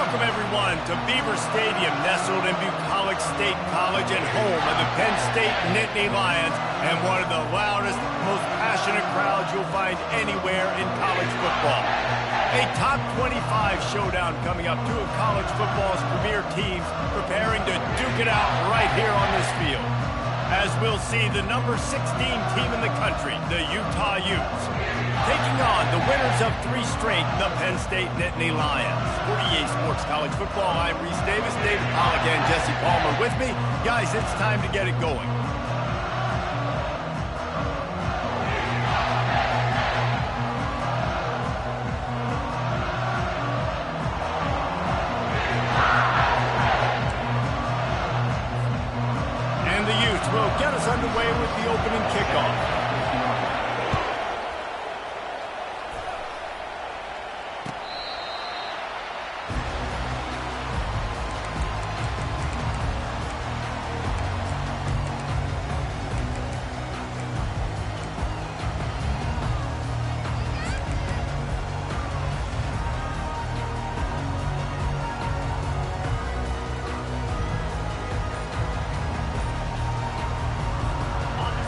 Welcome, everyone, to Beaver Stadium, nestled in Bucolic State College and home of the Penn State Nittany Lions, and one of the loudest, most passionate crowds you'll find anywhere in college football. A top 25 showdown coming up, two of college football's premier teams preparing to duke it out right here on this field. As we'll see the number 16 team in the country, the Utah Utes, taking on the winners of 3 straight, the Penn State Nittany Lions. For EA Sports College Football, I'm Reese Davis, David Pollock, and Jesse Palmer with me. Guys, it's time to get it going. And the Utes will get us underway with the opening kickoff.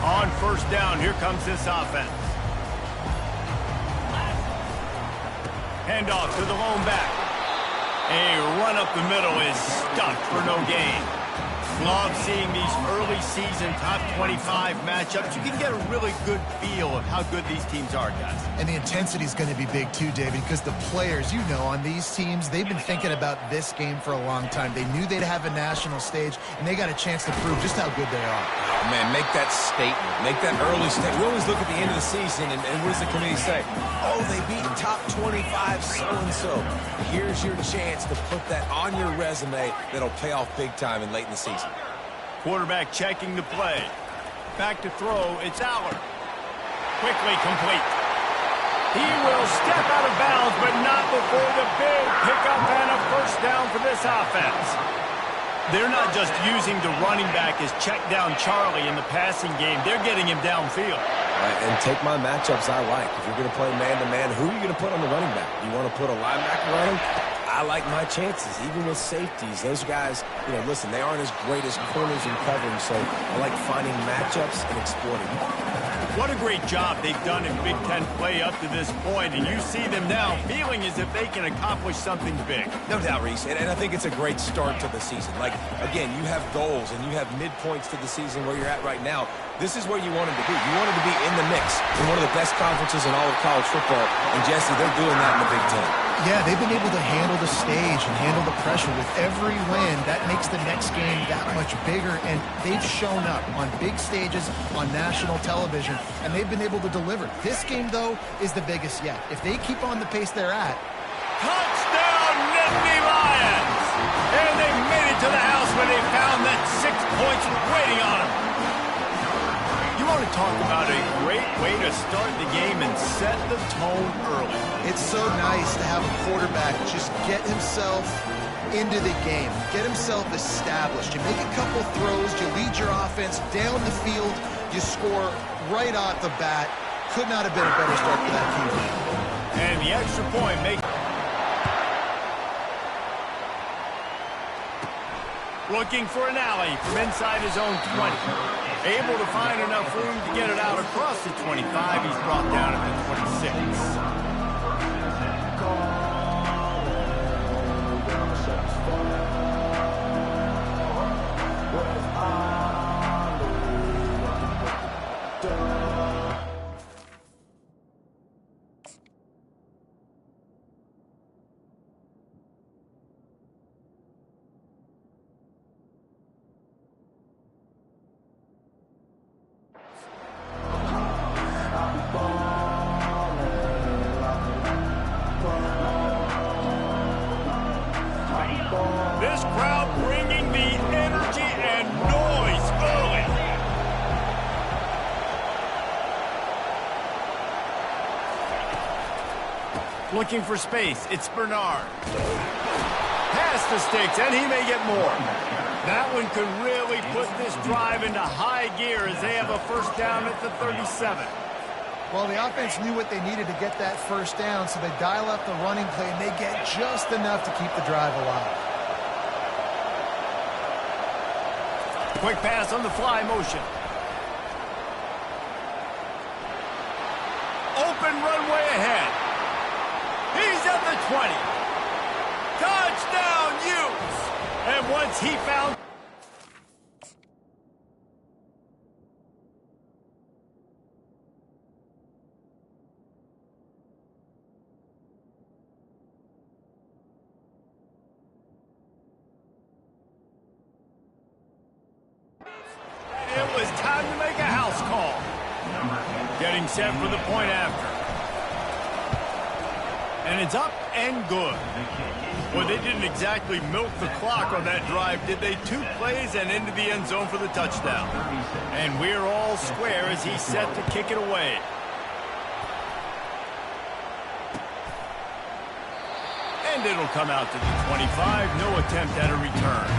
On first down, here comes this offense. Handoff to the lone back. A run up the middle is stuffed for no gain. Love seeing these early season top 25 matchups. You can get a really good feel of how good these teams are, guys. And the intensity is going to be big too, David, because the players, you know, on these teams, they've been thinking about this game for a long time. They knew they'd have a national stage, and they got a chance to prove just how good they are. Oh, man, make that statement. Make that early statement. We always look at the end of the season, and what does the committee say? Oh, they beat top 25 so-and-so. Here's your chance to put that on your resume that'll pay off big time and late in the season. Quarterback checking the play. Back to throw, it's Aller. Quickly complete. He will step out of bounds, but not before the big pickup and a first down for this offense. They're not just using the running back as check down Charlie in the passing game. They're getting him downfield. And take my matchups I like. If you're going to play man-to-man, who are you going to put on the running back? You want to put a linebacker on him? I like my chances, even with safeties. Those guys, you know, listen, they aren't as great as corners and covering, so I like finding matchups and exploiting them. What a great job they've done in Big Ten play up to this point, and you see them now feeling as if they can accomplish something big. No doubt, Reese, and I think it's a great start to the season. Like, again, you have goals and you have midpoints to the season where you're at right now. This is where you wanted to be. You wanted to be in the mix in one of the best conferences in all of college football, and Jesse, they're doing that in the Big Ten. Yeah, they've been able to handle the stage and handle the pressure. With every win, that makes the next game that much bigger, and they've shown up on big stages on national television, and they've been able to deliver. This game, though, is the biggest yet. If they keep on the pace they're at... Touchdown, Nittany Lions! And they made it to the house where they found that 6 points waiting on them. You want to talk about a great way to start the game and set the tone early. It's so nice to have a quarterback just get himself into the game, get himself established. You make a couple throws, you lead your offense down the field, you score right off the bat. Could not have been a better start for that team. And the extra point makes... Looking for an alley from inside his own 20. Able to find enough room to get it out across the 25. He's brought down at the 26. This crowd bringing the energy and noise early. Looking for space, it's Bernard. Past the sticks, and he may get more. That one could really put this drive into high gear as they have a first down at the 37. Well, the offense knew what they needed to get that first down, so they dial up the running play, and they get just enough to keep the drive alive. Quick pass on the fly motion. Open runway ahead. He's at the 20. Touchdown, Utes! And once he found... It was time to make a house call. Getting set for the point after. And it's up and good. Well, they didn't exactly milk the clock on that drive, did they? 2 plays and into the end zone for the touchdown. And we're all square as he's set to kick it away. And it'll come out to the 25. No attempt at a return.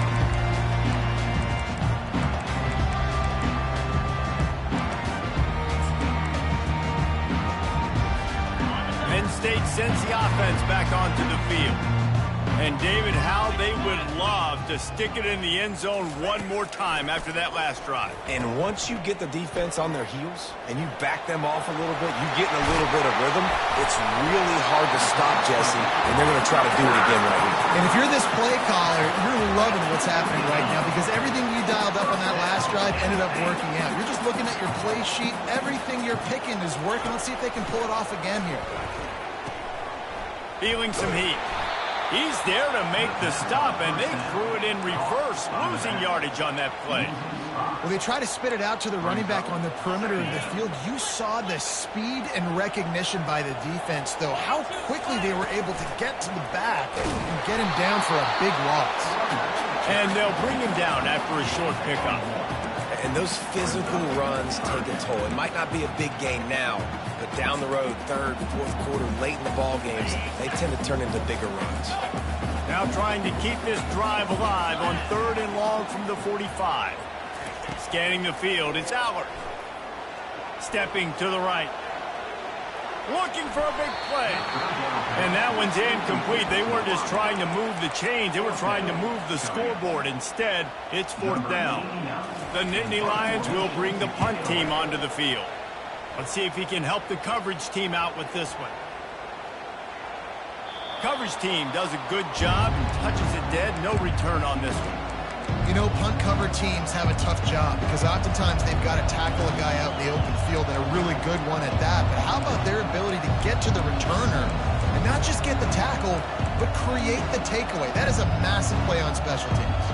Penn State sends the offense back onto the field. And David, how they would love to stick it in the end zone one more time after that last drive. And once you get the defense on their heels and you back them off a little bit, you get in a little bit of rhythm, it's really hard to stop, Jesse, and they're going to try to do it again right here. And if you're this play caller, you're loving what's happening right now because everything you dialed up on that last drive ended up working out. You're just looking at your play sheet. Everything you're picking is working. Let's see if they can pull it off again here. Feeling some heat. He's there to make the stop, and they threw it in reverse, losing yardage on that play. Well, they try to spit it out to the running back on the perimeter of the field. You saw the speed and recognition by the defense, though, how quickly they were able to get to the back and get him down for a big loss. And they'll bring him down after a short pickup. And those physical runs take a toll. It might not be a big gain now, but down the road, third, fourth quarter, late in the ball games, they tend to turn into bigger runs. Now trying to keep this drive alive on 3rd and long from the 45. Scanning the field, it's Allard. Stepping to the right. Looking for a big play. And that one's incomplete. They weren't just trying to move the chains. They were trying to move the scoreboard. Instead, it's 4th down. The Nittany Lions will bring the punt team onto the field. Let's see if he can help the coverage team out with this one. Coverage team does a good job and touches it dead. No return on this one. You know, punt cover teams have a tough job because oftentimes they've got to tackle a guy out in the open field and a really good one at that. But how about their ability to get to the returner and not just get the tackle, but create the takeaway? That is a massive play on special teams.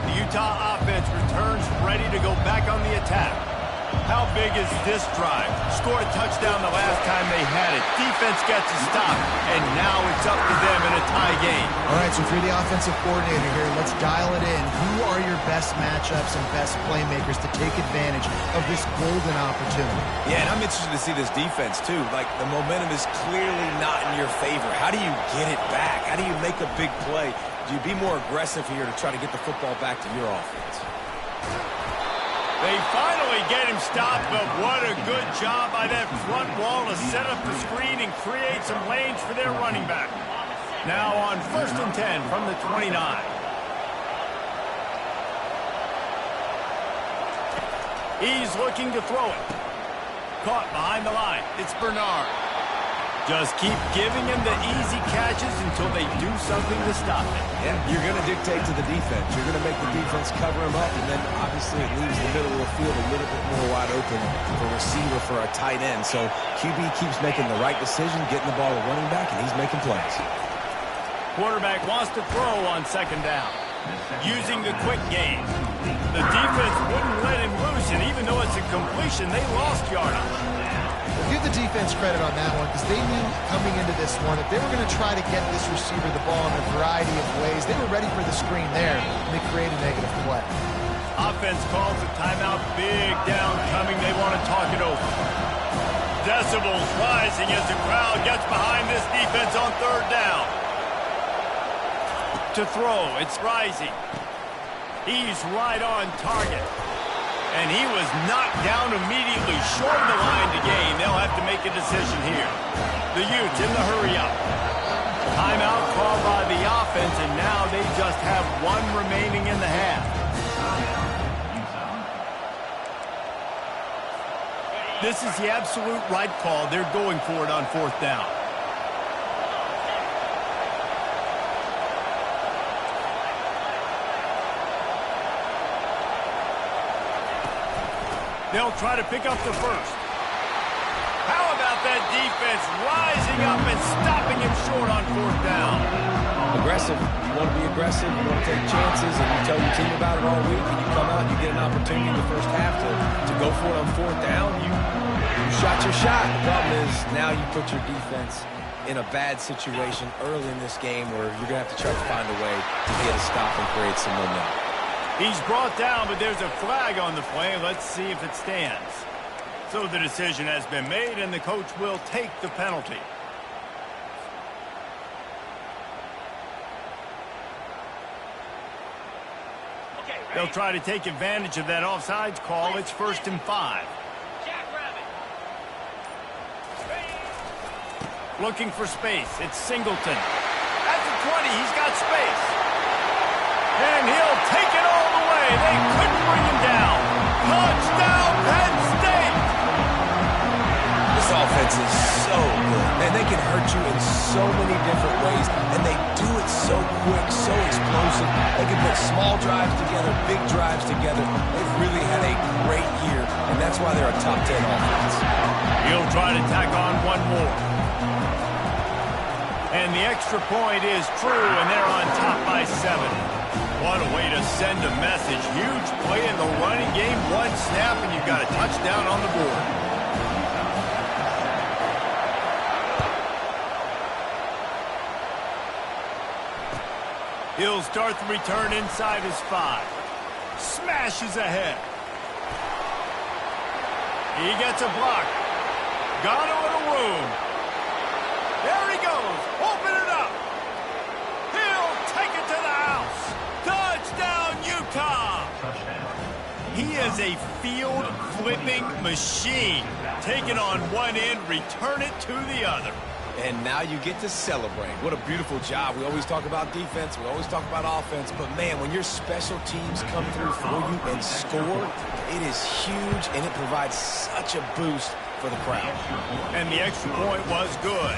The Utah offense returns ready to go back on the attack. How big is this drive? Scored a touchdown the last time they had it. Defense gets a stop, and now it's up to them in a tie game. All right, so if you're the offensive coordinator here, let's dial it in. Who are your best matchups and best playmakers to take advantage of this golden opportunity? Yeah, and I'm interested to see this defense, too. Like, the momentum is clearly not in your favor. How do you get it back? How do you make a big play? Do you be more aggressive here to try to get the football back to your offense? They finally get him stopped, but what a good job by that front wall to set up the screen and create some lanes for their running back. Now on 1st and 10 from the 29. He's looking to throw it. Caught behind the line. It's Bernard. Just keep giving him the easy catches until they do something to stop it. Yeah, you're going to dictate to the defense. You're going to make the defense cover him up, and then obviously it leaves the middle of the field a little bit more wide open for receiver for a tight end. So QB keeps making the right decision, getting the ball to running back, and he's making plays. Quarterback wants to throw on 2nd down. Using the quick game. The defense wouldn't let him loose, and even though it's a completion, they lost yardage. Give the defense credit on that one because they knew coming into this one that they were going to try to get this receiver the ball in a variety of ways. They were ready for the screen there, and they created a negative play. Offense calls a timeout. Big down coming. They want to talk it over. Decibels rising as the crowd gets behind this defense on 3rd down. To throw, it's rising. He's right on target. And he was knocked down immediately short of the line to gain. They'll have to make a decision here. The Utes in the hurry-up. Timeout called by the offense, and now they just have one remaining in the half. This is the absolute right call. They're going for it on 4th down. They'll try to pick up the first. How about that defense rising up and stopping him short on 4th down? Aggressive. You want to be aggressive. You want to take chances, and you tell your team about it all week, and you come out and you get an opportunity in the first half to go for it on 4th down. You shot your shot. The problem is now you put your defense in a bad situation early in this game where you're going to have to try to find a way to get a stop and create some momentum. He's brought down, but there's a flag on the play. Let's see if it stands. So the decision has been made, and the coach will take the penalty. They'll try to take advantage of that offsides call. It's 1st and 5. Looking for space. It's Singleton. At the 20, he's got space. And he'll take it all the way. They couldn't bring him down. Touchdown, Penn State! This offense is so good. Man, they can hurt you in so many different ways, and they do it so quick, so explosive. They can put small drives together, big drives together. They've really had a great year, and that's why they're a top 10 offense. He'll try to tack on one more. And the extra point is true, and they're on top by 7. What a way to send a message. Huge play in the running game. One snap, and you've got a touchdown on the board. He'll start the return inside his 5. Smashes ahead. He gets a block. Got him in a room. There he goes. Open it up. He'll take it to the house. Touchdown, Utah. He is a field-flipping machine. Take it on one end, return it to the other. And now you get to celebrate. What a beautiful job. We always talk about defense. We always talk about offense. But, man, when your special teams come through for you and score, it is huge, and it provides such a boost for the crowd. And the extra point was good.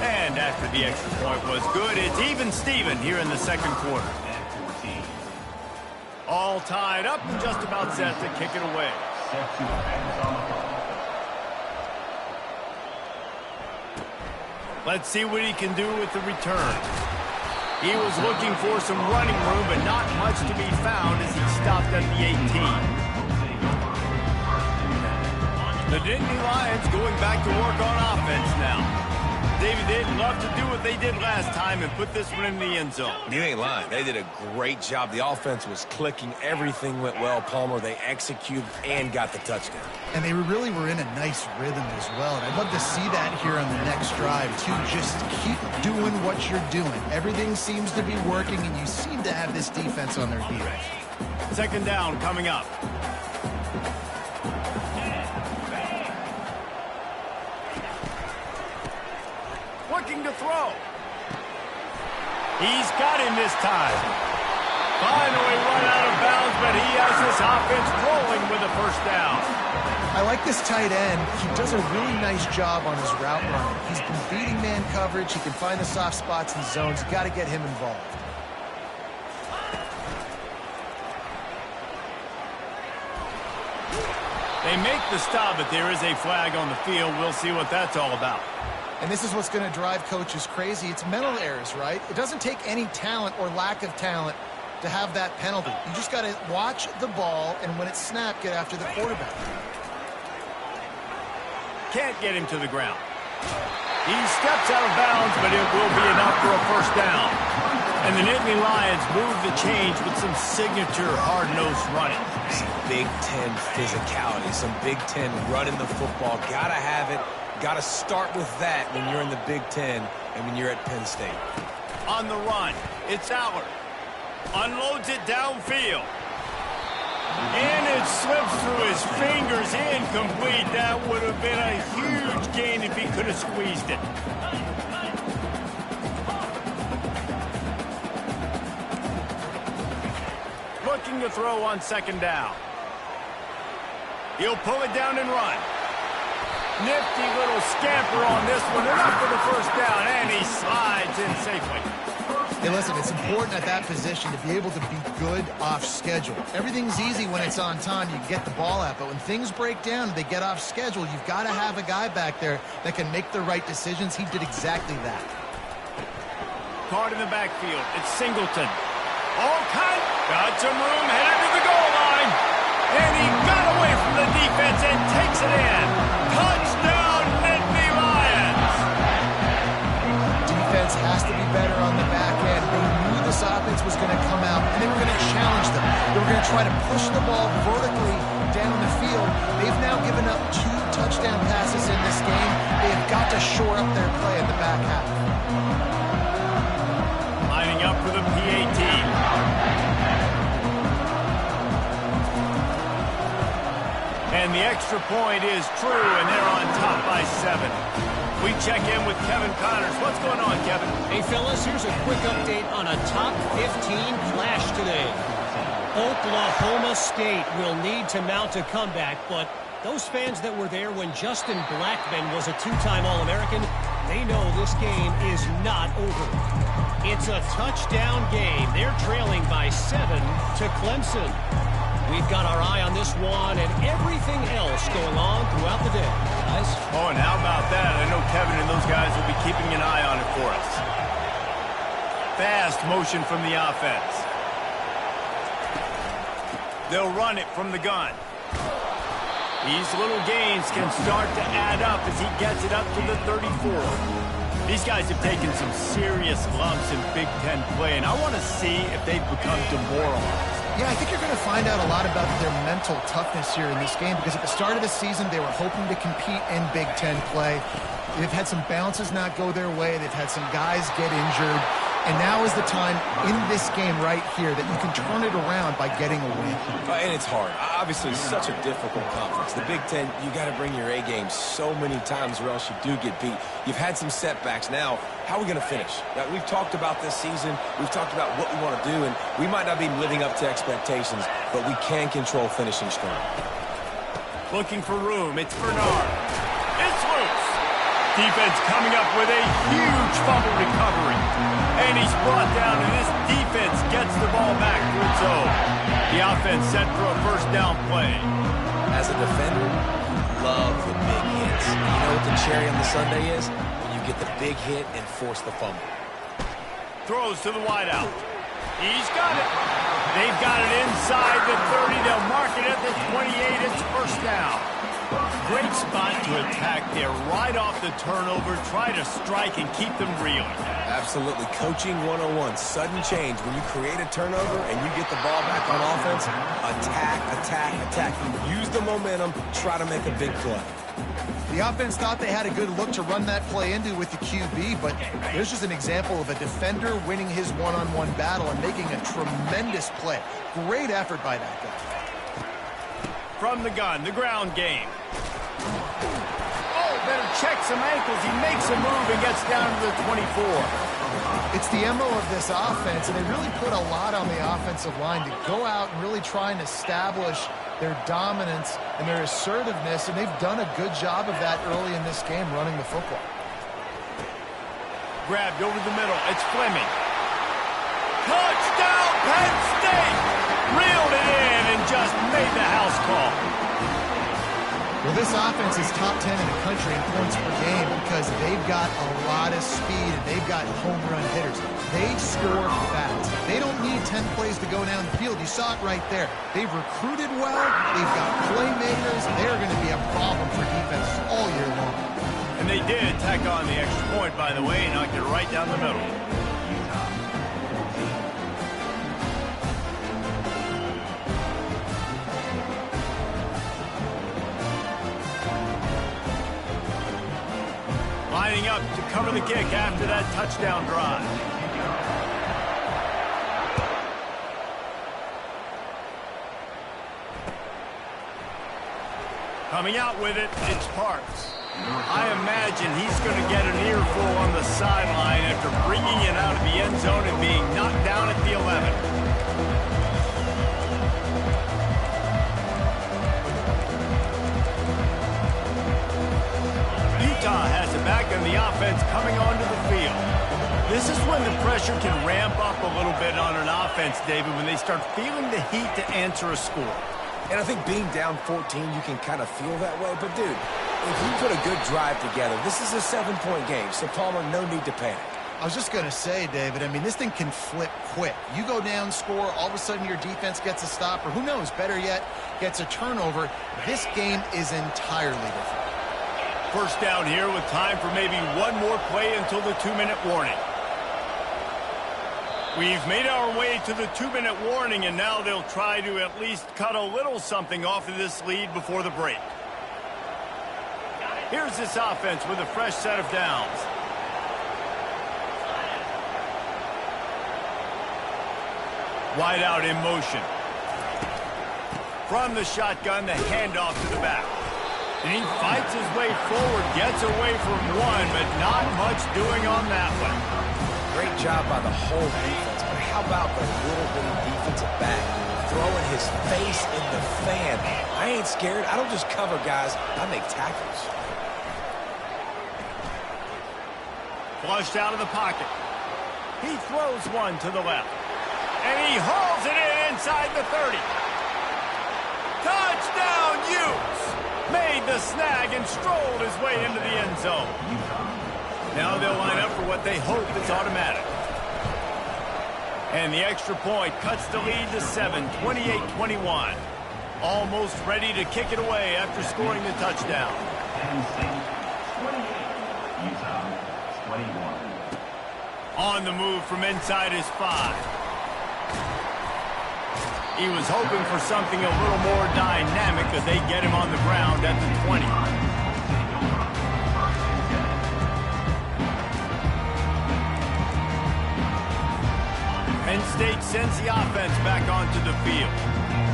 And after the extra point was good, it's even Steven here in the 2nd quarter. All tied up and just about set to kick it away. Let's see what he can do with the return. He was looking for some running room, but not much to be found as he stopped at the 18. The Nittany Lions going back to work on offense now. David, they'd love to do what they did last time and put this one in the end zone. You ain't lying. They did a great job. The offense was clicking. Everything went well, Palmer. They executed and got the touchdown. And they really were in a nice rhythm as well. And I'd love to see that here on the next drive, too. Just keep doing what you're doing. Everything seems to be working, and you seem to have this defense on their heels. 2nd down coming up. Looking to throw. He's got him this time. Finally run out of bounds, but he has this offense rolling with a 1st down. I like this tight end. He does a really nice job on his route running. He's been beating man coverage. He can find the soft spots and zones. You got to get him involved. They make the stop, but there is a flag on the field. We'll see what that's all about. And this is what's going to drive coaches crazy. It's mental errors, right? It doesn't take any talent or lack of talent to have that penalty. You just got to watch the ball, and when it's snapped, get after the quarterback. Can't get him to the ground. He steps out of bounds, but it will be enough for a 1st down. And the Nittany Lions move the change with some signature hard-nosed running. Some Big Ten physicality, some Big Ten running the football. Got to have it. Got to start with that when you're in the Big Ten and when you're at Penn State. On the run, it's Allard. Unloads it downfield. And it slips through his fingers, incomplete. That would have been a huge gain if he could have squeezed it. Looking to throw on second down. He'll pull it down and run. Nifty little scamper on this one, enough for the first down, and he slides in safely. Hey, listen, it's important at that position to be able to be good off schedule. Everything's easy when it's on time. You get the ball out, but when things break down and they get off schedule, you've got to have a guy back there that can make the right decisions. He did exactly that. Card in the backfield. It's Singleton. All cut. Got some room, headed to the goal line. And he got away from the defense and takes it in. Touchdown, Nittany Lions. Defense has to be better on the back end. They knew this offense was going to come out, and they were going to challenge them. They were going to try to push the ball vertically down the field. They've now given up 2 touchdown passes in this game. They've got to shore up their play in the back half. Lining up for the PAT. And the extra point is true, and they're on top by 7. We check in with Kevin Connors. What's going on, Kevin? Hey, fellas, here's a quick update on a top 15 clash today. Oklahoma State will need to mount a comeback, but those fans that were there when Justin Blackmon was a 2-time All-American, they know this game is not over. It's a touchdown game. They're trailing by 7 to Clemson. We've got our eye on this one and everything else going on throughout the day, guys. Oh, and how about that? I know Kevin and those guys will be keeping an eye on it for us. Fast motion from the offense. They'll run it from the gun. These little gains can start to add up as he gets it up to the 34. These guys have taken some serious lumps in Big Ten play, and I want to see if they've become demoralized. Yeah, I think you're going to find out a lot about their mental toughness here in this game, because at the start of the season, they were hoping to compete in Big Ten play. They've had some bounces not go their way. They've had some guys get injured. And now is the time in this game right here that you can turn it around by getting a win. And it's hard. Obviously, it's such a difficult conference. The Big Ten, you got to bring your A game so many times or else you do get beat. You've had some setbacks. Now, how are we going to finish? We've talked about this season. We've talked about what we want to do, and we might not be living up to expectations, but we can control finishing strong. Looking for room. It's Bernard. It's loose. Defense coming up with a huge fumble recovery. And he's brought down, and this defense gets the ball back to its own. The offense set for a first down play. As a defender, you love the big hits. You know what the cherry on the sundae is? When you get the big hit and force the fumble. Throws to the wideout. He's got it. They've got it inside the 30. They'll mark it at the 28. It's first down. Great spot to attack there. Right off the turnover. Try to strike and keep them reeling. Absolutely. Coaching 101. Sudden change. When you create a turnover and you get the ball back on offense, attack, attack, attack. Use the momentum. Try to make a big play. The offense thought they had a good look to run that play into with the QB, but there's just an example of a defender winning his one-on-one battle and making a tremendous play. Great effort by that guy. From the gun, the ground game. Oh, better check some ankles. He makes a move and gets down to the 24. It's the MO of this offense, and they really put a lot on the offensive line to go out and really try and establish their dominance and their assertiveness, and they've done a good job of that early in this game running the football. Grabbed over the middle. It's Fleming. Touchdown, Penn State! Reeled it in and just made the house call. Well, this offense is top 10 in the country in points per game because they've got a lot of speed and they've got home run hitters. They score fast. They don't need 10 plays to go down the field. You saw it right there. They've recruited well. They've got playmakers. They're going to be a problem for defenses all year long. And they did tack on the extra point, by the way, knocked it right down the middle. Lining up to cover the kick after that touchdown drive. Coming out with it, it's Parks. I imagine he's going to get an earful on the sideline after bringing it out of the end zone and being knocked down at the 11. Utah has it back in the offense coming onto the field. This is when the pressure can ramp up a little bit on an offense, David, when they start feeling the heat to answer a score. And I think being down 14, you can kind of feel that way. But, dude, if you put a good drive together, this is a 7-point game. So, Palmer, no need to panic. I was just going to say, David, I mean, this thing can flip quick. You go down, score, all of a sudden your defense gets a stop, or who knows, better yet, gets a turnover. This game is entirely different. First down here with time for maybe one more play until the 2-minute warning. We've made our way to the 2-minute warning, and now they'll try to at least cut a little something off of this lead before the break. Here's this offense with a fresh set of downs. Wide out in motion. From the shotgun, the handoff to the back. And he fights his way forward, gets away from one, but not much doing on that one. Great job by the whole defense, but how about the little bitty defensive back throwing his face in the fan? I ain't scared. I don't just cover guys. I make tackles. Flushed out of the pocket. He throws one to the left. And he hauls it in inside the 30. Touchdown, Utes! Made the snag and strolled his way into the end zone. Now they'll line up for what they hope is automatic. And the extra point cuts the lead to 7, 28-21. Almost ready to kick it away after scoring the touchdown. On the move from inside his 5. He was hoping for something a little more dynamic as they get him on the ground at the 20. Penn State sends the offense back onto the field.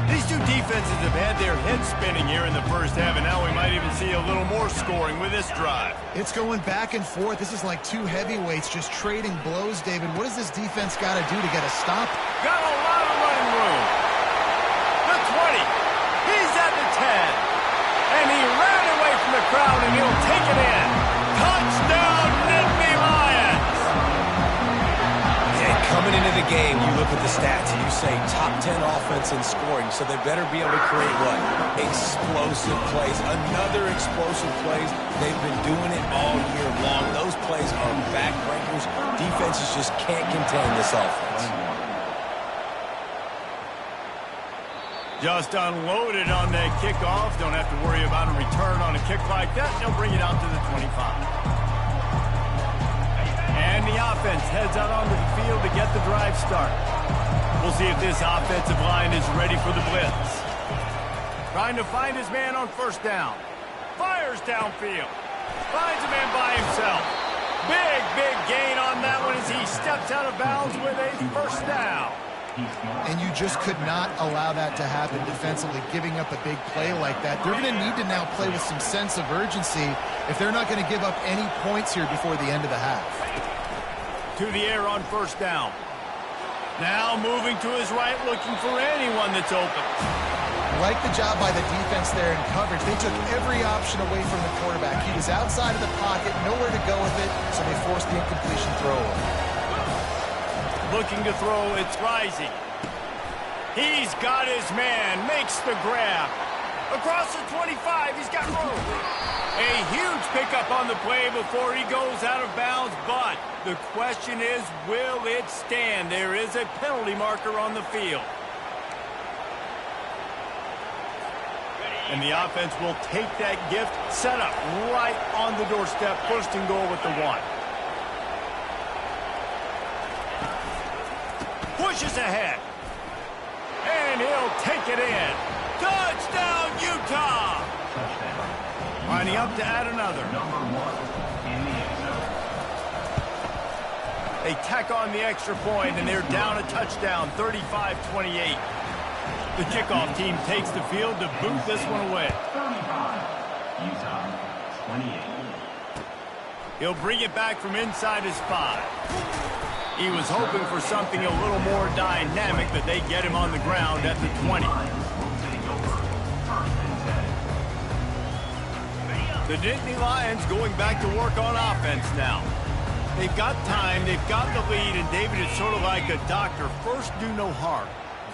These two defenses have had their heads spinning here in the first half, and now we might even see a little more scoring with this drive. It's going back and forth. This is like two heavyweights just trading blows, David. What does this defense got to do to get a stop? Got a lot of running room. The 20. He's at the 10. And he ran away from the crowd, and he'll take it in. Touchdown, Nittany Lions! Yeah, coming into the game, you look at the stats, and you say top 10 offense in scoring, so they better be able to create what? Explosive plays. Another explosive plays. They've been doing it all year long. Those plays are backbreakers. Defenses just can't contain this offense. Just unloaded on that kickoff. Don't have to worry about a return on a kick like that. They'll bring it out to the 25. And the offense heads out onto the field to get the drive started. We'll see if this offensive line is ready for the blitz. Trying to find his man on first down. Fires downfield. Finds a man by himself. Big gain on that one as he steps out of bounds with a first down. And you just could not allow that to happen defensively, giving up a big play like that. They're going to need to now play with some sense of urgency if they're not going to give up any points here before the end of the half. To the air on first down. Now moving to his right, looking for anyone that's open. Like the job by the defense there in coverage. They took every option away from the quarterback. He was outside of the pocket, nowhere to go with it, so they forced the incompletion throw away. Looking to throw, it's Rising. He's got his man, makes the grab. Across the 25, he's got room. A huge pickup on the play before he goes out of bounds, but the question is, will it stand? There is a penalty marker on the field. And the offense will take that gift, set up right on the doorstep, first and goal with the 1. Pushes ahead. And he'll take it in. Touchdown, Utah! Lining up to add another. They tack on the extra point, and they're down a touchdown, 35-28. The kickoff team takes the field to boot this one away. 35, Utah, 28. He'll bring it back from inside his 5. He was hoping for something a little more dynamic, but they get him on the ground at the 20. The Nittany Lions going back to work on offense now. They've got time, they've got the lead, and David, it's sort of like a doctor. First, do no harm.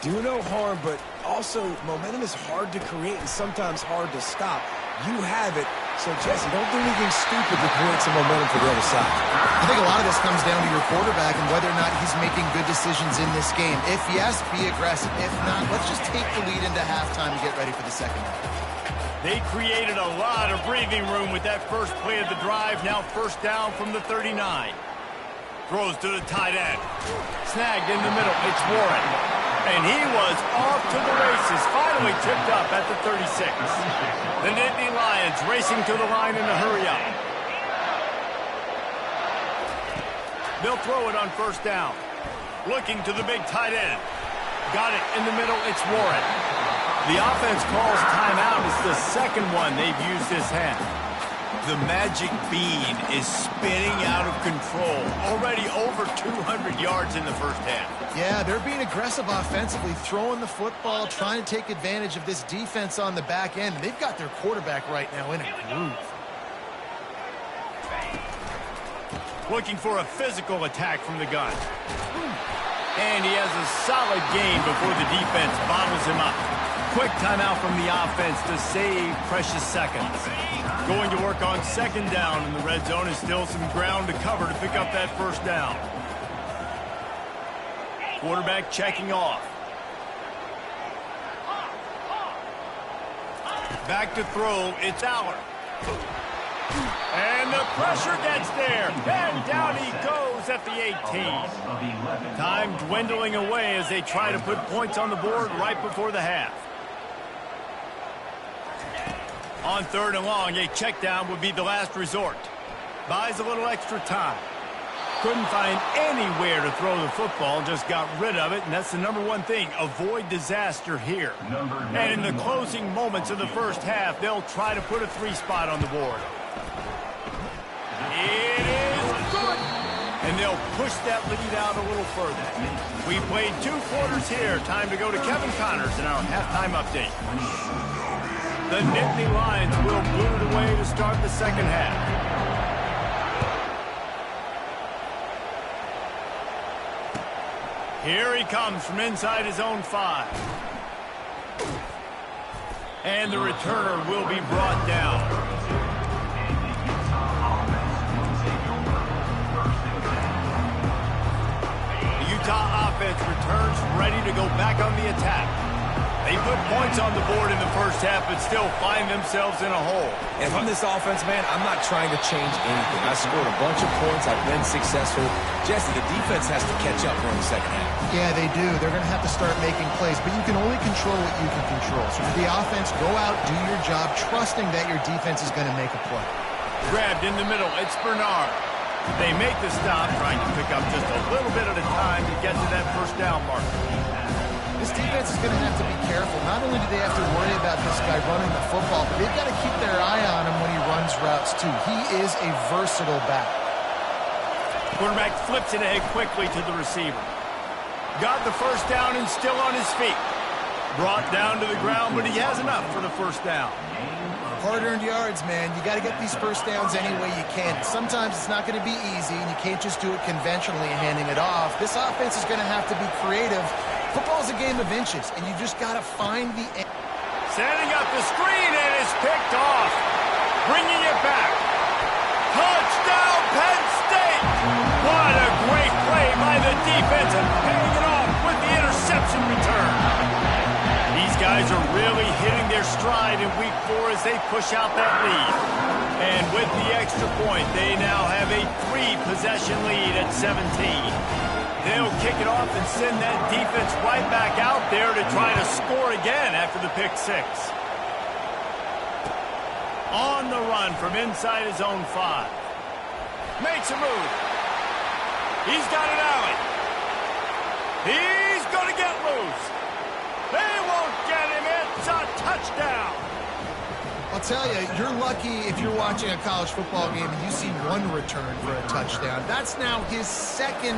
Do no harm, but also momentum is hard to create and sometimes hard to stop. You have it, so Jesse, don't do anything stupid to create some momentum for the other side. I think a lot of this comes down to your quarterback and whether or not he's making good decisions in this game. If yes, be aggressive. If not, let's just take the lead into halftime and get ready for the second half. They created a lot of breathing room with that first play of the drive. Now first down from the 39. Throws to the tight end. Snagged in the middle. It's Warren. And he was off to the races. Finally tipped up at the 36. The Nittany Lions racing to the line in a hurry up. They'll throw it on first down. Looking to the big tight end. Got it in the middle. It's Warren. The offense calls timeout. It's the second one they've used this half. The magic bean is spinning out of control. Already over 200 yards in the first half. Yeah, they're being aggressive offensively, throwing the football, trying to take advantage of this defense on the back end. They've got their quarterback right now in a groove. Looking for a physical attack from the gun. And he has a solid gain before the defense bottles him up. Quick timeout from the offense to save precious seconds. Going to work on second down in the red zone is still some ground to cover to pick up that first down. Quarterback checking off. Back to throw, it's Aller. And the pressure gets there. And down he goes at the 18. Time dwindling away as they try to put points on the board right before the half. On third and long, a check down would be the last resort. Buys a little extra time. Couldn't find anywhere to throw the football, just got rid of it, and that's the number one thing. Avoid disaster here. And in the closing moments of the first half, they'll try to put a 3-spot on the board. It is good! And they'll push that lead out a little further. We played 2 quarters here. Time to go to Kevin Connors in our halftime update. The Nittany Lions will boot it away to start the second half. Here he comes from inside his own 5. And the returner will be brought down. The Utah offense returns ready to go back on the attack. They put points on the board in the first half, but still find themselves in a hole. And from this offense, man, I'm not trying to change anything. I scored a bunch of points. I've been successful. Jesse, the defense has to catch up during the second half. Yeah, they do. They're going to have to start making plays, but you can only control what you can control. So for the offense, go out, do your job, trusting that your defense is going to make a play. Grabbed in the middle. It's Bernard. They make the stop, trying to pick up just a little bit at a time to get to that first down marker. This defense is going to have to be careful. Not only do they have to worry about this guy running the football, but they've got to keep their eye on him when he runs routes, too. He is a versatile back. Quarterback flips it ahead quickly to the receiver. Got the first down and still on his feet. Brought down to the ground, but he has enough for the first down. Hard-earned yards, man. You got to get these first downs any way you can. Sometimes it's not going to be easy, and you can't just do it conventionally and handing it off. This offense is going to have to be creative. Football is a game of inches, and you just got to find the end. Setting up the screen, and it's picked off. Bringing it back. Touchdown, Penn State! What a great play by the defense, and paying it off with the interception return. These guys are really hitting their stride in week 4 as they push out that lead. And with the extra point, they now have a 3-possession lead at 17. They'll kick it off and send that defense right back out there to try to score again after the pick 6. On the run from inside his own 5. Makes a move. He's got an alley. He's going to get loose. They won't touchdown. I'll tell you, you're lucky if you're watching a college football game and you see one return for a touchdown. That's now his second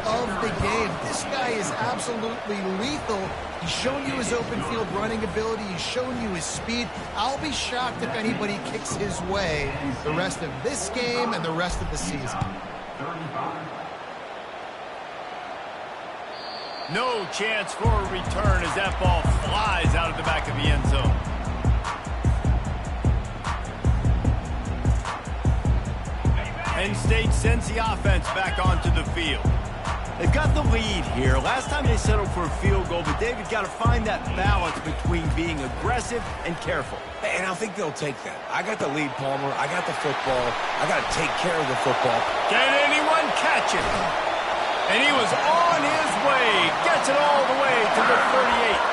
of the game. This guy is absolutely lethal. He's shown you his open field running ability. He's shown you his speed. I'll be shocked if anybody kicks his way the rest of this game and the rest of the season. No chance for a return as that ball flies out of the back of the end zone. Penn State sends the offense back onto the field. They've got the lead here. Last time they settled for a field goal, but David got to find that balance between being aggressive and careful. And I think they'll take that. I got the lead, Palmer. I got the football. I got to take care of the football. Can anyone catch it? And he was on his way. Gets it all the way to the 38.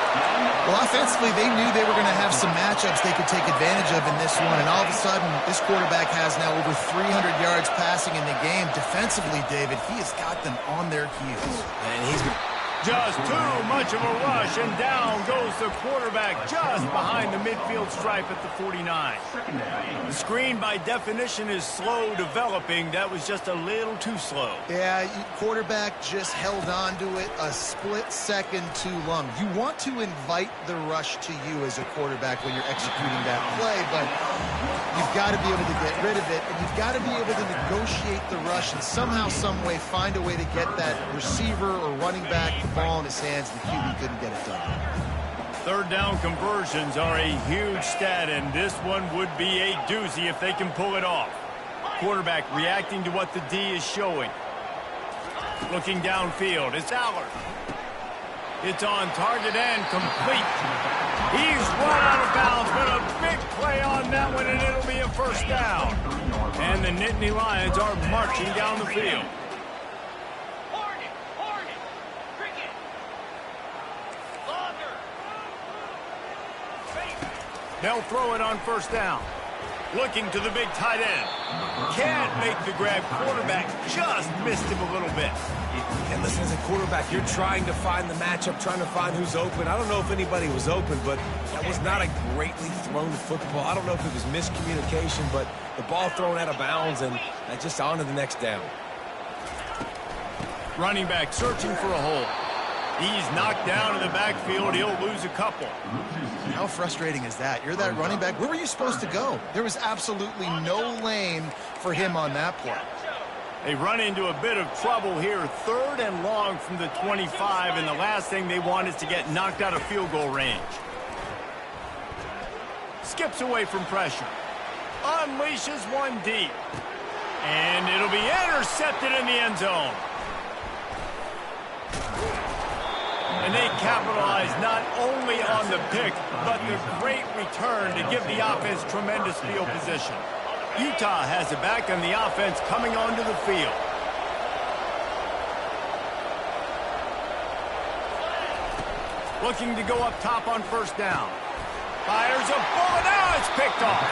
Well, offensively, they knew they were going to have some matchups they could take advantage of in this one, and all of a sudden, this quarterback has now over 300 yards passing in the game. Defensively, David, he has got them on their heels. And he's been... Just too much of a rush, and down goes the quarterback just behind the midfield stripe at the 49. The screen, by definition, is slow developing. That was just a little too slow. Yeah, quarterback just held on to it a split second too long. You want to invite the rush to you as a quarterback when you're executing that play, but you've got to be able to get rid of it, and you've got to be able to negotiate the rush and somehow, some way find a way to get that receiver or running back the ball in his hands. The QB couldn't get it done. Third down conversions are a huge stat, and this one would be a doozy if they can pull it off. Quarterback reacting to what the D is showing. Looking downfield, it's Allard. It's on target and complete. He's run out of bounds, but a big play on that one, and it'll be a first down. And the Nittany Lions are marching down the field. They'll throw it on first down. Looking to the big tight end. Can't make the grab. Quarterback just missed him a little bit. And listen, as a quarterback, you're trying to find the matchup, trying to find who's open. I don't know if anybody was open, but that was not a greatly thrown football. I don't know if it was miscommunication, but the ball thrown out of bounds and just on to the next down. Running back searching for a hole. He's knocked down in the backfield. He'll lose a couple. How frustrating is that? You're that running back. Where were you supposed to go? There was absolutely no lane for him on that play. They run into a bit of trouble here. Third and long from the 25, and the last thing they want is to get knocked out of field goal range. Skips away from pressure. Unleashes one deep. And it'll be intercepted in the end zone. And they capitalize not only on the pick, but the great return to give the offense tremendous field position. Utah has it back, and the offense coming onto the field. Looking to go up top on first down. Fires a bullet. Now it's picked off.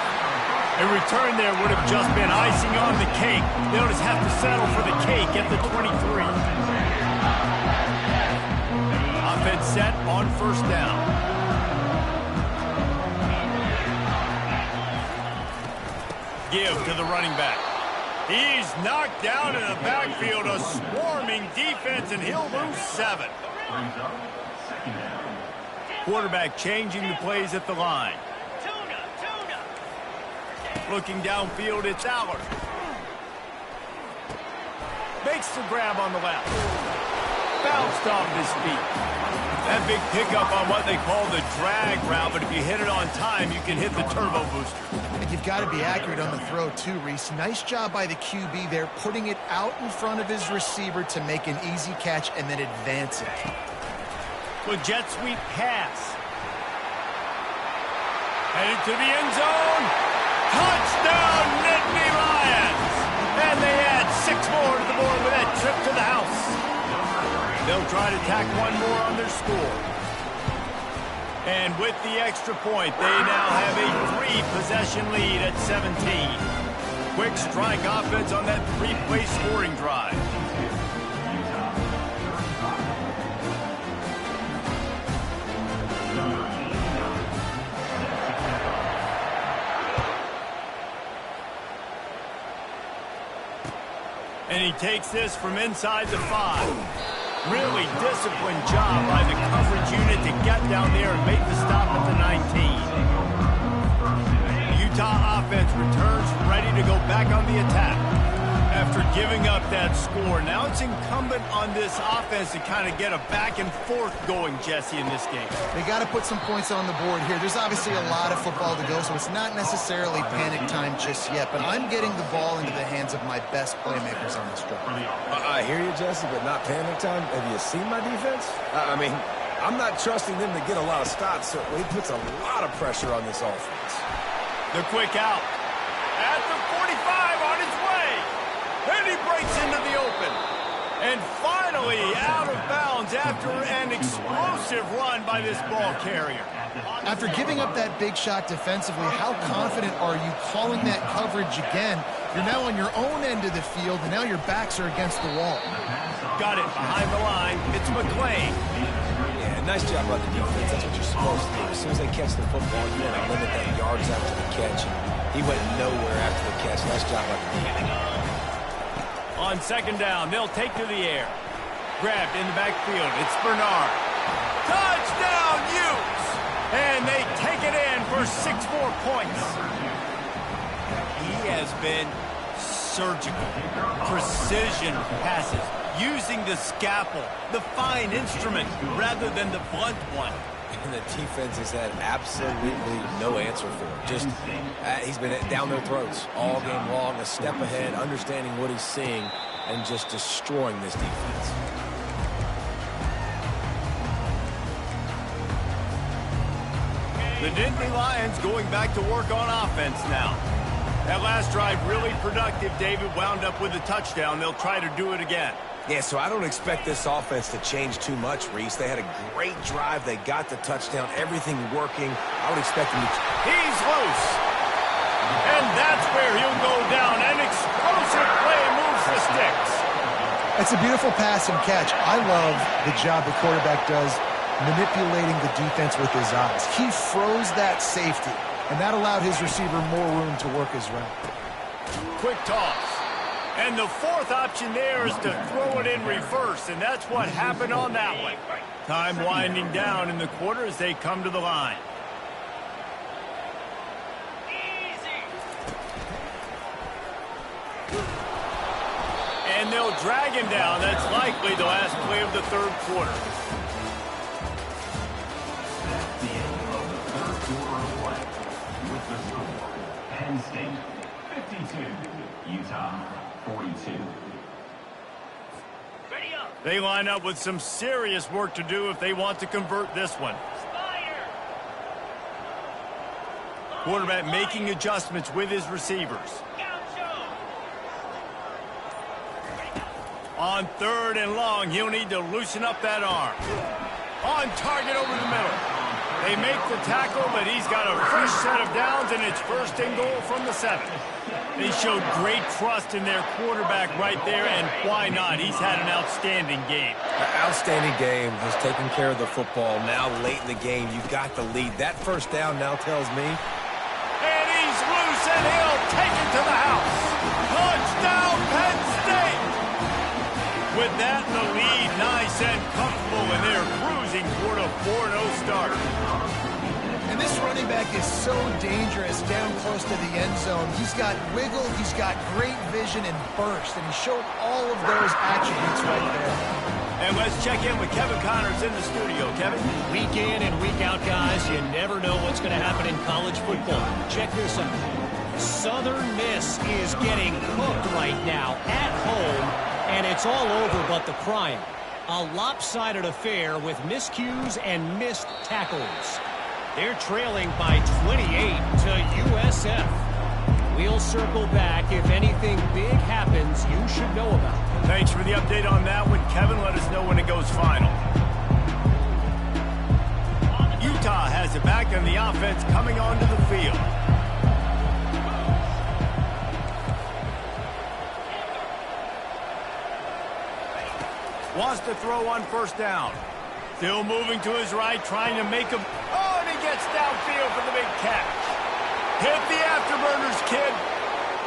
A return there would have just been icing on the cake. They'll just have to settle for the cake at the 23. Offense set on first down. Give to the running back. He's knocked down in the backfield. A swarming defense, and he'll lose 7. Quarterback changing the plays at the line. Looking downfield, it's Allard. Makes the grab on the left. Bounced off his feet. That big pickup on what they call the drag route, but if you hit it on time, you can hit the turbo booster. And you've got to be accurate on the throw, too, Reese. Nice job by the QB there, putting it out in front of his receiver to make an easy catch and then advance it. With jet sweep pass. Headed to the end zone. Touchdown, Nittany Lions! And they add 6 more to the board with that trip to the house. They'll try to tack one more on their score. And with the extra point, they now have a 3-possession lead at 17. Quick strike offense on that 3-play scoring drive. And he takes this from inside the 5. Really disciplined job by the coverage unit to get down there and make the stop at the 19. The Utah offense returns ready to go back on the attack. After giving up that score, now it's incumbent on this offense to kind of get a back and forth going, Jesse, in this game. They got to put some points on the board here. There's obviously a lot of football to go, so it's not necessarily panic time just yet, but I'm getting the ball into the hands of my best playmakers on this drive. I hear you, Jesse, but not panic time. Have you seen my defense? I mean, I'm not trusting them to get a lot of stops, so he puts a lot of pressure on this offense. The quick out. At the 45 on his way. And he breaks into the open. And finally out of bounds after an explosive run by this ball carrier. After giving up that big shot defensively, how confident are you calling that coverage again? You're now on your own end of the field, and now your backs are against the wall. Got it behind the line. It's McClain. Yeah, nice job by the defense. That's what you're supposed to do. As soon as they catch the football, you want to limit that yards after the catch. And he went nowhere after the catch. Nice job by the defense. On second down, they'll take to the air. Grabbed in the backfield. It's Bernard. Touchdown, Utes! And they take it in for 6 more points. He has been surgical. Precision passes. Using the scalpel, the fine instrument, rather than the blunt one. And the defense has had absolutely no answer for him. Just, he's been down their throats all game long, a step ahead, understanding what he's seeing, and just destroying this defense. The Nittany Lions going back to work on offense now. That last drive really productive. David wound up with a touchdown. They'll try to do it again. Yeah, so I don't expect this offense to change too much, Reese. They had a great drive. They got the touchdown. Everything working. I would expect them to... He's loose. And that's where he'll go down. An explosive play moves the sticks. It's a beautiful pass and catch. I love the job the quarterback does manipulating the defense with his eyes. He froze that safety, and that allowed his receiver more room to work his route. Quick toss. And the fourth option there is to throw it in reverse, and that's what happened on that one. Time winding down in the quarter as they come to the line. And they'll drag him down. That's likely the last play of the third quarter. That's the end of the third quarter of play. With the score, Penn State 52, Utah 42. They line up with some serious work to do if they want to convert this one. Quarterback making adjustments with his receivers. On third and long, he'll need to loosen up that arm. On target over the middle. They make the tackle, but he's got a fresh set of downs, and it's first and goal from the 7. They showed great trust in their quarterback right there, and why not? He's had an outstanding game. An outstanding game, has taken care of the football. Now late in the game, you've got the lead. That first down now tells me. And he's loose, and he'll take it to the house. Touchdown, Penn State! With that in the lead, nice and comfortable, and they're cruising toward a 4-0 start. And this running back is so dangerous down close to the end zone. He's got wiggle, he's got great vision and burst, and he showed all of those attributes right there. And let's check in with Kevin Connors in the studio. Kevin? Week in and week out, guys, you never know what's going to happen in college football. Check this out. Southern Miss is getting cooked right now at home. And it's all over but the crying. A lopsided affair with miscues and missed tackles. They're trailing by 28 to USF. We'll circle back if anything big happens you should know about. Thanks for the update on that one, Kevin. Let us know when it goes final. Utah has it back on the offense coming onto the field. Wants to throw on first down. Still moving to his right, trying to make him. Oh, and he gets downfield for the big catch. Hit the afterburners, kid.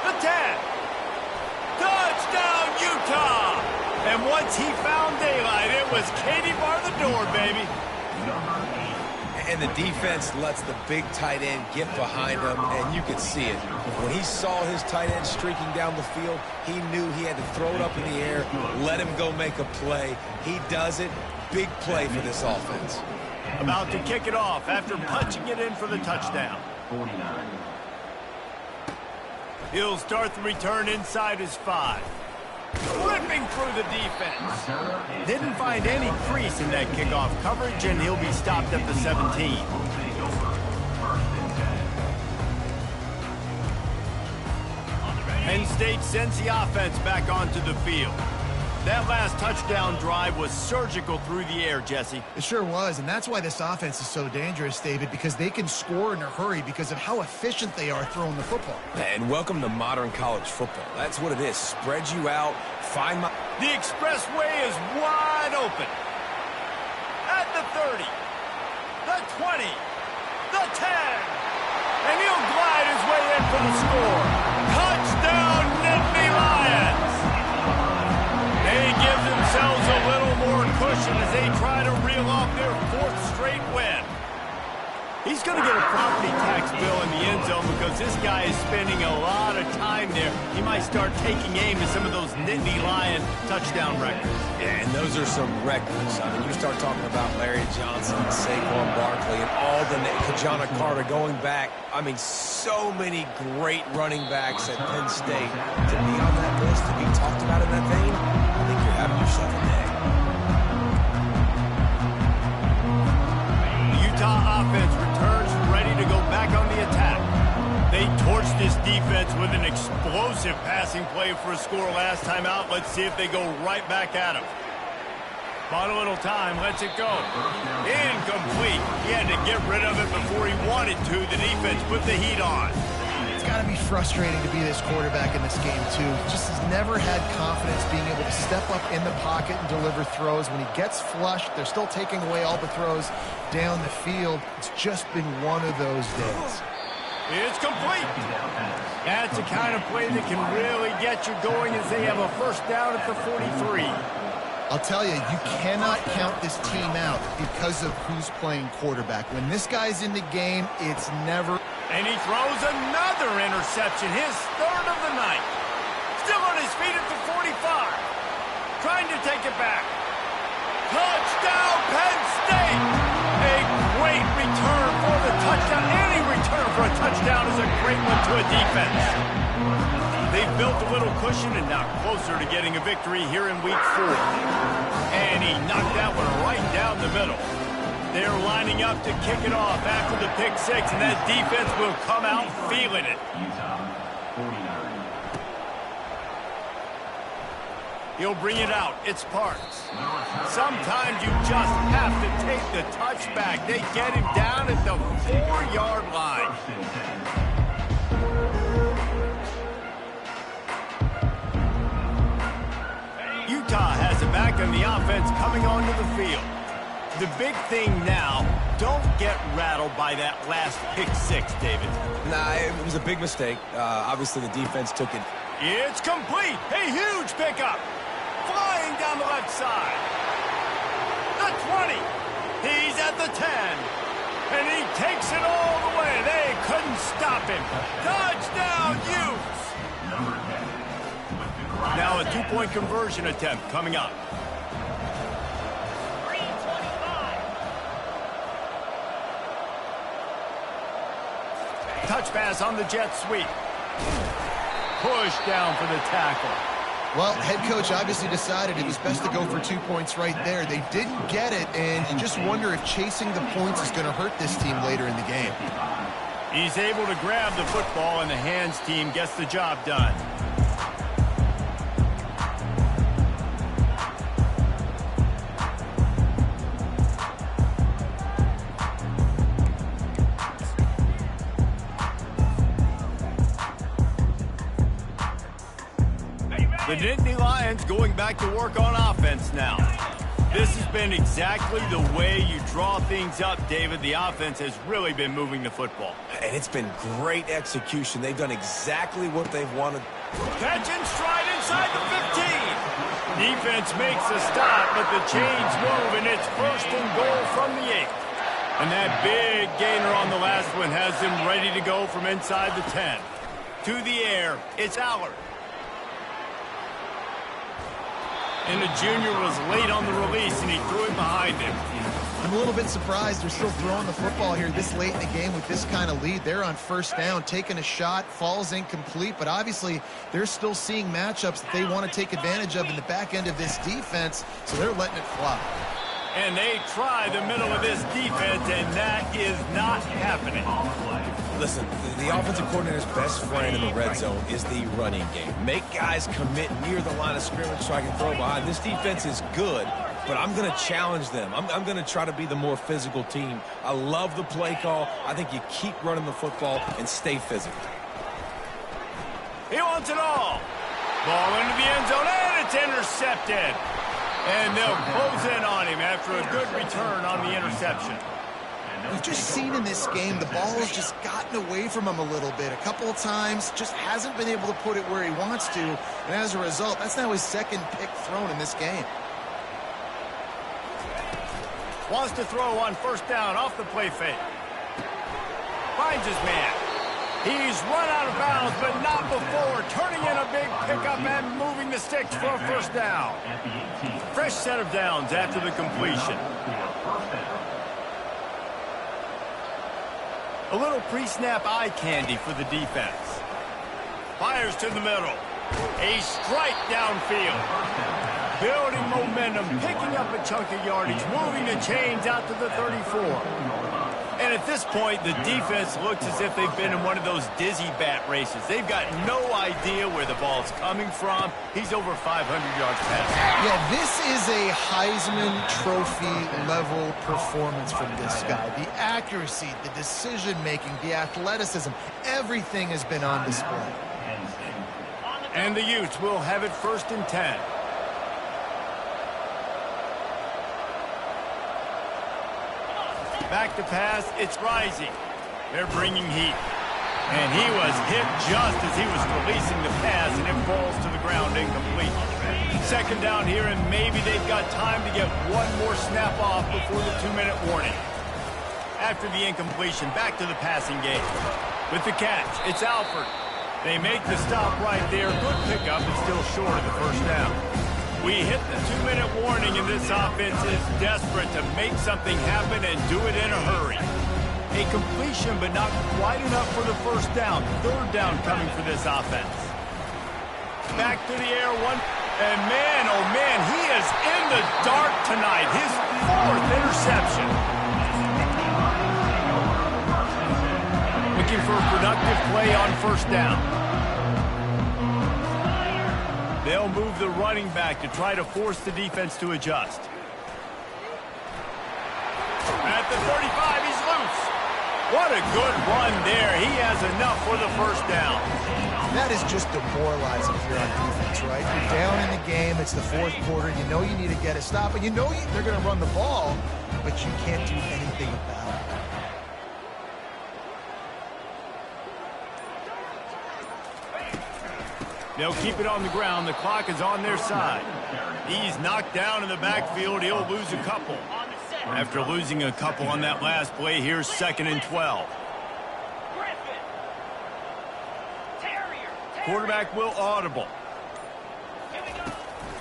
The 10. Touchdown, Utah! And once he found daylight, it was Katie bar the door, baby. And the defense lets the big tight end get behind him, and you can see it. When he saw his tight end streaking down the field, he knew he had to throw it up in the air, let him go make a play. He does it. Big play for this offense. About to kick it off after punching it in for the touchdown. 49. He'll start the return inside his 5. Flipping through the defense. Didn't find any crease in that kickoff coverage, and he'll be stopped at the 17. Penn State sends the offense back onto the field. That last touchdown drive was surgical through the air, Jesse. It sure was, and that's why this offense is so dangerous, David, because they can score in a hurry because of how efficient they are throwing the football. And welcome to modern college football. That's what it is. Spread you out, find my... The expressway is wide open. At the 30, the 20, the 10, and he'll glide his way in for the score. Touchdown, Nittany Lions! They give themselves a little more cushion as they try to reel off their 4th straight win. He's going to get a property tax bill in the end zone because this guy is spending a lot of time there. He might start taking aim at some of those Nittany Lion touchdown records. Yeah, and those are some records. I mean, you start talking about Larry Johnson, Saquon Barkley, and all the Kajana Carter going back. I mean, so many great running backs at Penn State. To be on that list, to be talked about in that vein, I think you're having yourself a day. The Utah offense returns ready to go back on the attack. They torched this defense with an explosive passing play for a score last time out. Let's see if they go right back at him. Bought a little time, lets it go. Incomplete. He had to get rid of it before he wanted to. The defense put the heat on. It's got to be frustrating to be this quarterback in this game, too. Just has never had confidence being able to step up in the pocket and deliver throws. When he gets flushed, they're still taking away all the throws down the field. It's just been one of those days. It's complete. That's the kind of play that can really get you going as they have a first down at the 43. I'll tell you, you cannot count this team out because of who's playing quarterback. When this guy's in the game, it's never... And he throws another interception, his 3rd of the night. Still on his feet at the 45. Trying to take it back. Touchdown, Penn State! A great return for the touchdown. Any return for a touchdown is a great one to a defense. They've built a little cushion and now closer to getting a victory here in week 4. And he knocked that one right down the middle. They're lining up to kick it off after the pick 6, and that defense will come out feeling it. Utah, 49. He'll bring it out. It's Parks. Sometimes you just have to take the touchback. They get him down at the 4-yard line. Utah has it back on the offense coming onto the field. The big thing now, don't get rattled by that last pick 6, David. Nah, it was a big mistake. Obviously, the defense took it. It's complete. A huge pickup. Flying down the left side. The 20. He's at the 10. And he takes it all the way. They couldn't stop him. Touchdown, Utes. Now a 2-point conversion attempt coming up. Touch pass on the jet sweep. Push down for the tackle. Well, head coach obviously decided it was best to go for 2 points right there. They didn't get it, and you just wonder if chasing the points is going to hurt this team later in the game. He's able to grab the football, and the hands team gets the job done. The Nittany Lions going back to work on offense now. This has been exactly the way you draw things up, David. The offense has really been moving the football. And it's been great execution. They've done exactly what they've wanted. Catch and stride inside the 15. Defense makes a stop, but the chains move, and it's 1st and goal from the 8. And that big gainer on the last one has them ready to go from inside the 10. To the air, it's Allard. And the junior was late on the release, and he threw it behind him. I'm a little bit surprised they're still throwing the football here this late in the game with this kind of lead. They're on 1st down, taking a shot, falls incomplete, but obviously they're still seeing matchups that they want to take advantage of in the back end of this defense, so they're letting it fly. And they try the middle of this defense, and that is not happening. Listen, the offensive coordinator's best friend in the red zone is the running game. Make guys commit near the line of scrimmage so I can throw behind. This defense is good, but I'm going to challenge them. I'm going to try to be the more physical team. I love the play call. I think you keep running the football and stay physical. He wants it all. Ball into the end zone, and it's intercepted. And they'll close in on him after a good return on the interception. We've just seen in this game the ball has just gotten away from him a little bit. A couple of times, just hasn't been able to put it where he wants to. And as a result, that's now his 2nd pick thrown in this game. Wants to throw on 1st down off the play fake. Finds his man. He's run out of bounds, but not before turning in a big pickup and moving the sticks for a 1st down. Fresh set of downs after the completion. A little pre-snap eye candy for the defense. Fires to the middle. A strike downfield. Building momentum, picking up a chunk of yardage, moving the chains out to the 34. And at this point, the defense looks as if they've been in one of those dizzy bat races. They've got no idea where the ball's coming from. He's over 500 yards past. Yeah, this is a Heisman Trophy level performance from this guy. The accuracy, the decision-making, the athleticism, everything has been on display. And the Utes will have it 1st and 10. Back to pass, it's Rising. They're bringing heat. And he was hit just as he was releasing the pass, and it falls to the ground incomplete. 2nd down here, and maybe they've got time to get one more snap off before the 2-minute warning. After the incompletion, back to the passing game. With the catch, it's Alford. They make the stop right there. Good pickup, but still short of the 1st down. We hit the 2-minute warning, and this offense is desperate to make something happen and do it in a hurry. A completion, but not quite enough for the 1st down. 3rd down coming for this offense. Back to the air, one. And man, oh man, he is in the dark tonight. His 4th interception. Looking for a productive play on 1st down. They'll move the running back to try to force the defense to adjust. At the 35, he's loose. What a good run there. He has enough for the 1st down. That is just demoralizing if you're on defense, right? You're down in the game. It's the 4th quarter. You know you need to get a stop, and you know they're going to run the ball, but you can't do anything about it. They'll keep it on the ground. The clock is on their side. He's knocked down in the backfield. He'll lose a couple. After losing a couple on that last play, here's 2nd and 12. Quarterback will audible.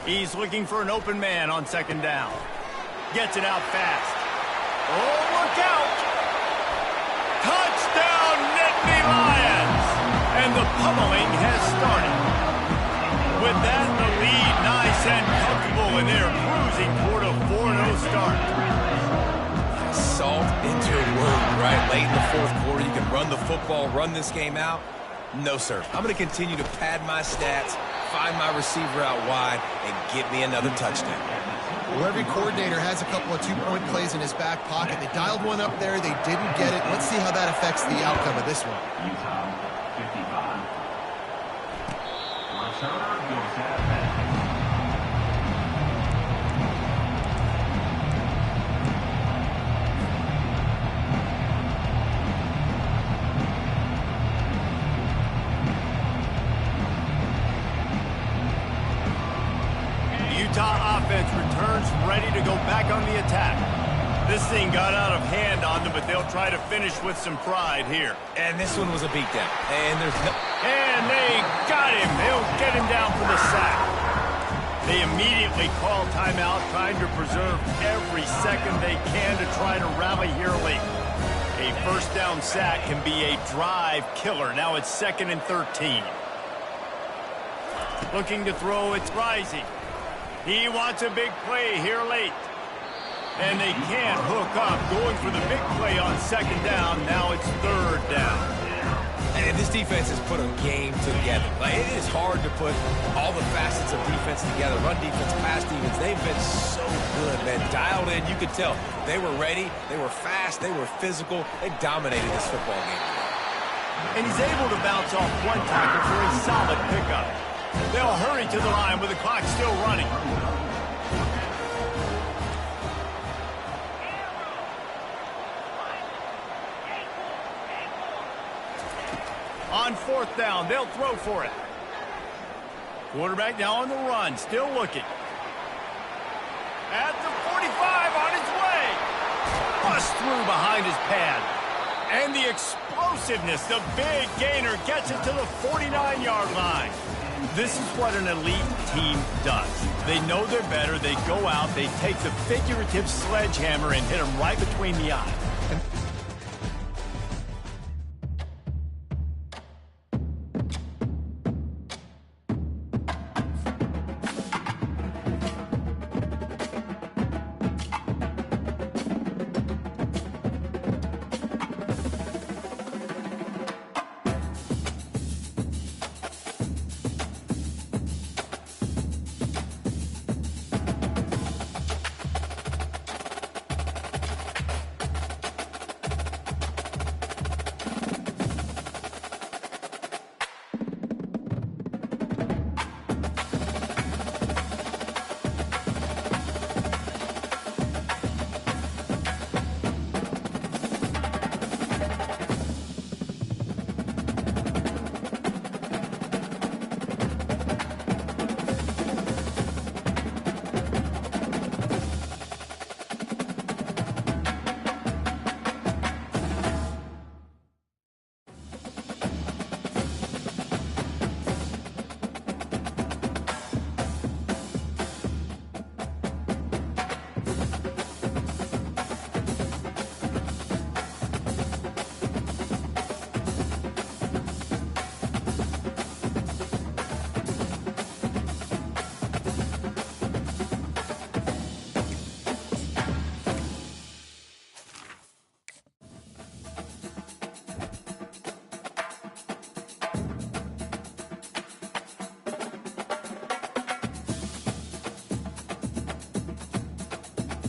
He's looking for an open man on 2nd down. Gets it out fast. Oh, look out! Touchdown, Nittany Lions! And the pummeling has started. With that, the lead nice and comfortable, and they're cruising toward a 4-0 start. Salt into a wound, right? Late in the 4th quarter, you can run the football, run this game out. No, sir. I'm going to continue to pad my stats, find my receiver out wide, and get me another touchdown. Well, every coordinator has a couple of 2-point plays in his back pocket. They dialed one up there. They didn't get it. Let's see how that affects the outcome of this one. Utah 55. Returner goes out of ready to go back on the attack. This thing got out of hand on them, but they'll try to finish with some pride here. And this one was a beatdown. And there's no... And they got him. They'll get him down for the sack. They immediately call timeout, trying to preserve every second they can to try to rally here late. A first down sack can be a drive killer. Now it's 2nd and 13. Looking to throw, it's Rising. He wants a big play here late. And they can't hook up, going for the big play on 2nd down. Now it's 3rd down. And this defense has put a game together. Like, it is hard to put all the facets of defense together. Run defense, pass defense. They've been so good, man. Dialed in, you could tell. They were ready. They were fast. They were physical. They dominated this football game. And he's able to bounce off one tackle for a solid pickup. They'll hurry to the line with the clock still running. On 4th down, they'll throw for it. Quarterback now on the run, still looking. At the 45, on his way. Bust through behind his pad. And the explosiveness, the big gainer gets it to the 49-yard line. This is what an elite team does. They know they're better. They go out, they take the figurative sledgehammer and hit them right between the eyes.